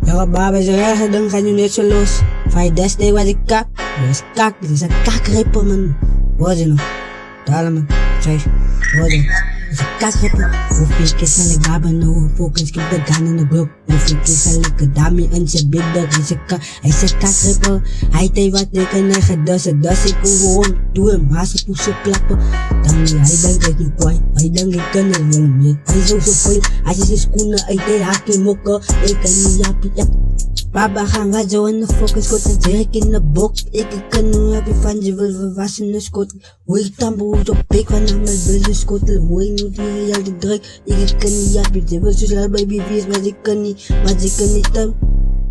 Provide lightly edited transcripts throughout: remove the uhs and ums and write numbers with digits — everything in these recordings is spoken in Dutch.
Ja, baba, is erger, dan ga je net zo los. Van je destiny was ik kak. Dat is kak, dat is een kakripper, man. Hoor je nog? Dalen, man. Zeg, hoor je? Dat is een kakripper. Hoeveel keer zal ik baba nou focus, ik heb de gun in de broek. Hoeveel keer zal ik een dame in zijn big dog. Hij is een kakripper. Hij deed wat ik en hij gedassen. Dus ik kon gewoon doen hem, haast poesen klappen. Dan hij denkt ik niet kwijt. Hij denkt ik kan er wel mee. Hij is ook zo veel. Hij is zijn schoenen uit, hij haakt in mokken. Ik kan niet jappen, ja. Baba gaan wat zo in de focus, kot en zeg ik in de bok. Ik kan nu heb je van je wil verwassen schot. Hoe ik tambo hoe zo pik van aan mijn billen schotel. Hoe ik nu die heel de druk. Ik kan niet jappen, je wil zo snel baby vies, maar ik kan niet dan.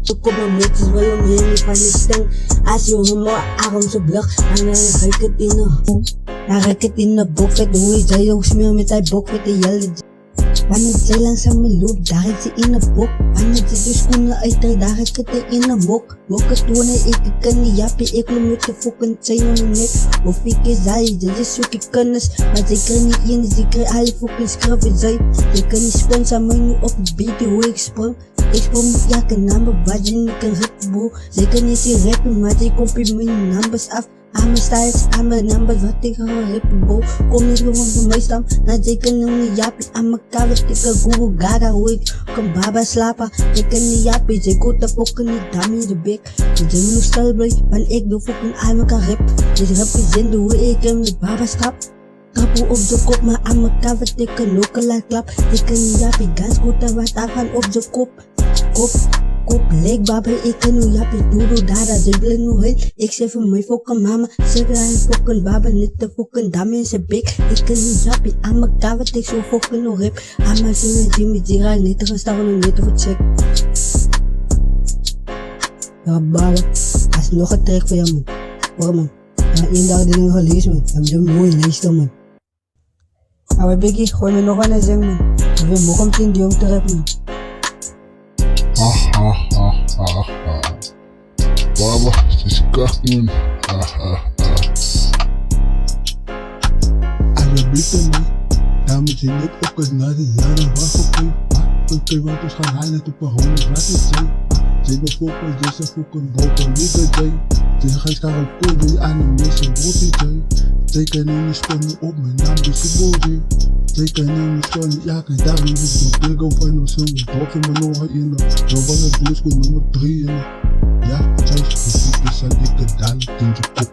Ik kom mijn moeders wel omheen, niet van die stem. Als je homo arm zo blug, dan ga ik het in de hoek. Dan ga ik het in de bok, vet hoe je zei, hoe smeer met die bok, vet de jelle. Wanneer zij langzaam mee loopt, daar is ze in de bok. Wanneer ze de schoenen uittrekt, daar is het in de mok. Mokken tonen, ik kan niet jappen, ik loop met de fokken, zijn nog net. Of ik is hij, dit is zoek ik kennis. Maar zij kan niet in, ze krijgt alle fokken schrijven, zij. Je kan niet sponsoren, maar nu op het beat hoe ik sprong. Ik sprong met jakken naar mijn badje, ik kan rappen, bro. Zij kan niet zien rappen, maar zij komt in mijn numbers af. Aan mijn styles, aan mijn numbers, wat ik ga rippen, bro. Kom niet gewoon van mij staan, nou zeker nog niet jappie. Aan mijn kamer, ik kan Google Gaga, hoe ik kan baba slapen. Ik kan niet jappie, zij komt de fokken niet, dame in de bek. Ze zijn nog stel blij, want ik doe fokken aan mijn kan rap. Dus represent hoe ik hem de baba strap. Kappen op de kop, maar aan mijn kamer, ik kan ook een laat klap. Ik kan niet jappie, gans goed en wat afgaan op de kop. Kop, leek baba, ik kan nu jappie, doedoe dada, ze willen nu heel. Ik zeg voor mij fokken mama, ze willen fokken baba, niet te fokken dame in zijn bek. Ik kan nu jappie, aan mijn kamer, ik zo fokken nog rap. Aan mijn zin met Jimmy Zira, niet te gaan staan en niet te check. Ja baba, dat is nog een track voor jou man. Hoor man, ja, één dag die dingen gelezen man, dat is een mooie lijst man. Maar Biggie, gooi me nog aan de zing man. Ik wil mogen om 10 die jong te rap man. Baba, het is kak man. Alle bieten man. Dames die net ook eens na de jaren wachten. Oké, want we gaan halen op een honderd, wat is zij? Zij bijvoorbeeld, deze fokken boven lieve zij. Zij gaan scharen kolen aan de meeste broodje zij. Zij kan niet stonden op mijn naam, dus ik wil zij. Zij kan niet stonden, ja, kijk daar niet dus nog big op van ons zo'n drop in mijn ogen in. Zo van het doelskool nummer 3 in. Ja, zij is precies, dus zal ik het dadelijk in je kop.